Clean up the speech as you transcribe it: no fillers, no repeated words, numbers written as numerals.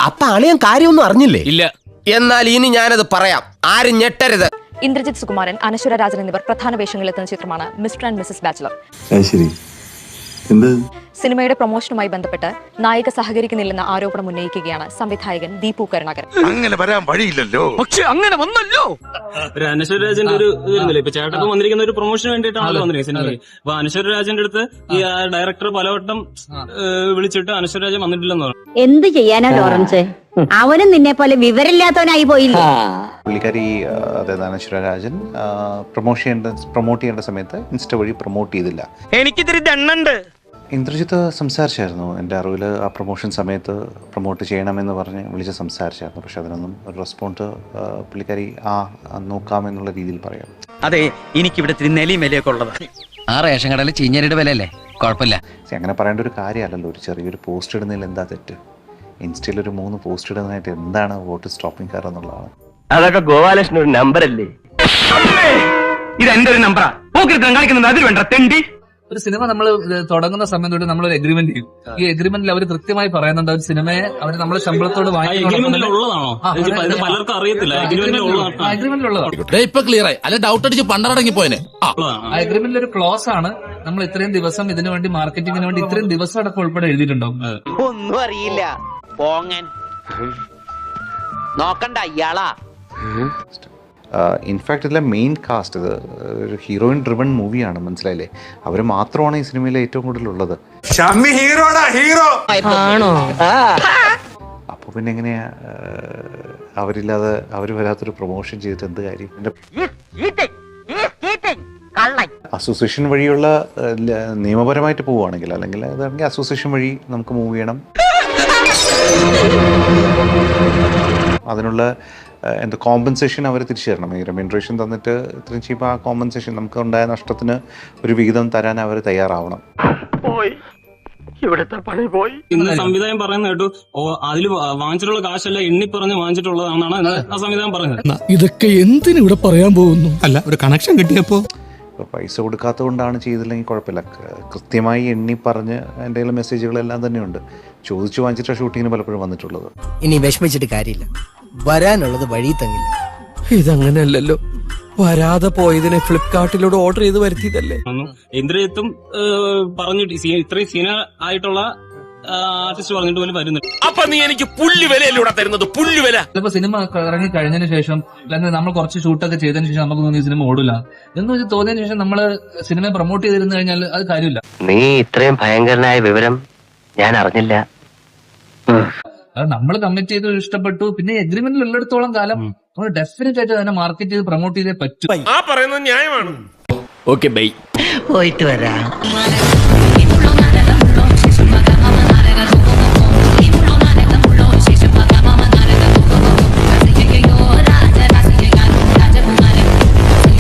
അപ്പൊ അളിയൻ കാര്യമൊന്നും അറിഞ്ഞില്ലേ? ഇല്ല. എന്നാൽ ഇനി ഞാനത് പറയാം, ആരും ഞെട്ടരുത്. ഇന്ദ്രജിത്ത് സുകുമാരൻ, അനശ്വര രാജൻ എന്നിവർ പ്രധാന വേഷങ്ങളിലെത്തുന്ന ചിത്രമാണ് മിസ്റ്റർ ആൻഡ് മിസസ് ബാച്ചിലർ. സിനിമയുടെ പ്രൊമോഷനുമായി ബന്ധപ്പെട്ട് നായിക സഹകരിക്കുന്നില്ലെന്ന ആരോപണം ഉന്നയിക്കുകയാണ് സംവിധായകൻ ദീപു കരുണാകരൻ. അങ്ങനെ വരാൻ വഴിയില്ലല്ലോ. പക്ഷെ അങ്ങനെ വന്നല്ലോ. ഒരു അനശ്വര രാജന്റെ ഒരു ഇതുണ്ടല്ലോ, ഇപ്പൊ ചേട്ടൻ വന്നിരിക്കുന്ന ഒരു പ്രൊമോഷന് വേണ്ടിയിട്ടാണല്ലോ വന്നിരിക്കുന്നത് സിനിമയിൽ. അപ്പൊ അനശ്വര രാജന്റെ അടുത്ത് ഈ ഡയറക്ടർ പലവട്ടം വിളിച്ചിട്ട് അനശ്വര രാജൻ വന്നിട്ടില്ലെന്ന് പറഞ്ഞു. എന്ത് ചെയ്യാനാ ലോറൻസ്, അവനും നിന്നെ പോലെ വിവരമില്ലാത്തവനായി പോയില്ല. പുള്ളിക്കാരി അതായത് അനശ്വര രാജൻ പ്രൊമോട്ട് ചെയ്യേണ്ട സമയത്ത് ഇൻസ്റ്റ വഴി പ്രൊമോട്ട് ചെയ്തില്ല. എനിക്കിതിരി ദണ്ണുണ്ട്. ഇന്ദ്രജിത്ത് സംസാരിച്ചായിരുന്നു, എൻ്റെ അറിവിൽ ആ പ്രൊമോഷൻ സമയത്ത് പ്രൊമോട്ട് ചെയ്യണമെന്ന് പറഞ്ഞ് വിളിച്ച് സംസാരിച്ചായിരുന്നു. പക്ഷെ അതിനൊന്നും ഒരു റെസ്പോണ്ട് പുള്ളിക്കാരി നോക്കാമെന്നുള്ള രീതിയിൽ പറയാം. അതെ, എനിക്കിവിടെ നിലയും വിലയൊക്കെ ഉള്ളത്. ആ റേഷൻ കടയിൽ ചീഞ്ഞരിയുടെ വിലയല്ലേ, കുഴപ്പമില്ല. അങ്ങനെ പറയേണ്ട ഒരു കാര്യമല്ലല്ലോ. ഒരു ചെറിയൊരു പോസ്റ്റ് ഇടുന്നതിൽ എന്താ തെറ്റ്? ഇൻസ്റ്റയിൽ ഒരു 3 പോസ്റ്റ് ഇടുന്നതായിട്ട് എന്താണ് വോട്ട് സ്റ്റോപ്പിംഗ് കാർ എന്നുള്ളതാണ്. അതൊക്കെ ഗോപാലകൃഷ്ണൻ ഒരു നമ്പർ അല്ലേ? ഇത് എന്റെ ഒരു നമ്പറാ. കളിക്കുന്നത് അതിൽ വേണ്ട തെണ്ടി. ഒരു സിനിമ നമ്മൾ തുടങ്ങുന്ന സമയം തൊട്ട് നമ്മളൊരു എഗ്രിമെന്റ് ചെയ്യും. ഈ എഗ്രിമെന്റിൽ അവർ കൃത്യമായി പറയുന്നുണ്ട് ഒരു സിനിമയെ അവർ നമ്മളെ ശമ്പളത്തോട് പലർക്കും അറിയത്തില്ല. ഇപ്പൊ ക്ലിയർ ആയി, അല്ല ഡൗട്ട് അടിച്ച് പണ്ടടങ്ങി പോയനെ. ആ എഗ്രിമെന്റിൽ ഒരു ക്ലോസ് ആണ്, നമ്മൾ ഇത്രയും ദിവസം ഇതിനു വേണ്ടി മാർക്കറ്റിംഗിന് വേണ്ടി ഇത്രയും ദിവസം അടക്കം ഉൾപ്പെടെ എഴുതിയിട്ടുണ്ടാവും. ഒന്നും അറിയില്ല, പോങ്ങൻ നോക്കണ്ട ഇയാളാ. ഇൻഫാക്ട് ഇതിലെ മെയിൻ കാസ്റ്റ് ഇത് ഒരു ഹീറോയിൻ ഡ്രിവൺ മൂവിയാണ്, മനസ്സിലായില്ലേ? അവർ മാത്രമാണ് ഈ സിനിമയിൽ ഏറ്റവും കൂടുതലുള്ളത്. അപ്പോൾ പിന്നെ എങ്ങനെയാ അവരില്ലാതെ അവർ വരാത്തൊരു പ്രൊമോഷൻ ചെയ്തിട്ട് എന്ത് കാര്യം? അസോസിയേഷൻ വഴിയുള്ള നിയമപരമായിട്ട് പോവുകയാണെങ്കിൽ, അല്ലെങ്കിൽ അതാണെങ്കിൽ അസോസിയേഷൻ വഴി നമുക്ക് മൂവ് ചെയ്യണം. അതിനുള്ള എന്താ കോമ്പൻസേഷൻ അവർ തിരിച്ചു തരണം. ഈ റെമ്യൂണറേഷൻ തന്നിട്ട് ഇത്രയും ചെയ്യുമ്പോൾ ആ കോമ്പൻസേഷൻ നമുക്ക് ഉണ്ടായ നഷ്ടത്തിന് ഒരു വിഹിതം തരാൻ അവർ തയ്യാറാവണം. ഇന്ന് സംവിധായകൻ പറയുന്ന കേട്ടു, അതിൽ വാങ്ങിച്ചിട്ടുള്ള കാശല്ല എണ്ണി പറഞ്ഞ് വാങ്ങിച്ചിട്ടുള്ളതാണെന്നാണ് ആ സംവിധായകൻ പറയുന്നത്. ഇതൊക്കെ എന്തിനു ഇവിടെ പറയാൻ പോകുന്നു? അല്ല, ഒരു കണക്ഷൻ കിട്ടിയപ്പോ ഇപ്പോൾ പൈസ കൊടുക്കാത്തത് കൊണ്ടാണ് ചെയ്തില്ലെങ്കിൽ കുഴപ്പമില്ല. കൃത്യമായി എണ്ണി പറഞ്ഞ് എൻ്റെ കയ്യിലെ മെസ്സേജുകളെല്ലാം തന്നെയുണ്ട്. ചോദിച്ചു വാങ്ങിച്ചിട്ട് ഷൂട്ടിങ്ങിന് പലപ്പോഴും വന്നിട്ടുള്ളത്. ഇനി വിഷമിച്ചിട്ട് കാര്യമില്ല, വരാനുള്ളത് വഴി തങ്ങില്ല. ഇതങ്ങനെയല്ലല്ലോ, വരാതെ പോയതിനെ ഫ്ലിപ്കാർട്ടിലൂടെ ഓർഡർ ചെയ്ത് വരുത്തിയതല്ലേ. ഇന്ദ്രജിത്തും പറഞ്ഞിട്ട് ഇത്രയും സീനിയർ ആയിട്ടുള്ള ആർട്ടിസ്റ്റ് പറഞ്ഞിട്ട് പോലും വരുന്നുണ്ട്. അപ്പൊ നീ എനിക്ക് പുല്ല് വിലയല്ലൂടെ തരുന്നത്, പുല്ല് വില. ചിലപ്പോ സിനിമ ഇറങ്ങി കഴിഞ്ഞതിന് ശേഷം, അല്ലെങ്കിൽ നമ്മൾ കുറച്ച് ഷൂട്ടൊക്കെ ചെയ്തതിന് ശേഷം നമുക്ക് തോന്നി സിനിമ ഓടില്ല എന്ന് വെച്ച് തോന്നിയതിനു ശേഷം നമ്മള് സിനിമ പ്രൊമോട്ട് ചെയ്തിരുന്നു കഴിഞ്ഞാൽ അത് കാര്യമില്ല. നീ ഇത്രയും ഭയങ്കരനായ വിവരം ഞാൻ അറിഞ്ഞില്ല. അത് നമ്മൾ കമ്മിറ്റ് ചെയ്ത് ഇഷ്ടപ്പെട്ടു, പിന്നെ എഗ്രിമെന്റിൽ ഉള്ളിടത്തോളം കാലം നമ്മൾ ഡെഫിനറ്റ് ആയിട്ട് അതിനെ മാർക്കറ്റ് ചെയ്ത് പ്രൊമോട്ട് ചെയ്തേ പറ്റൂ. ആ പറയുന്നത് ന്യായമാണ്. ഓക്കെ ബൈ, പോയിട്ട് വരാം.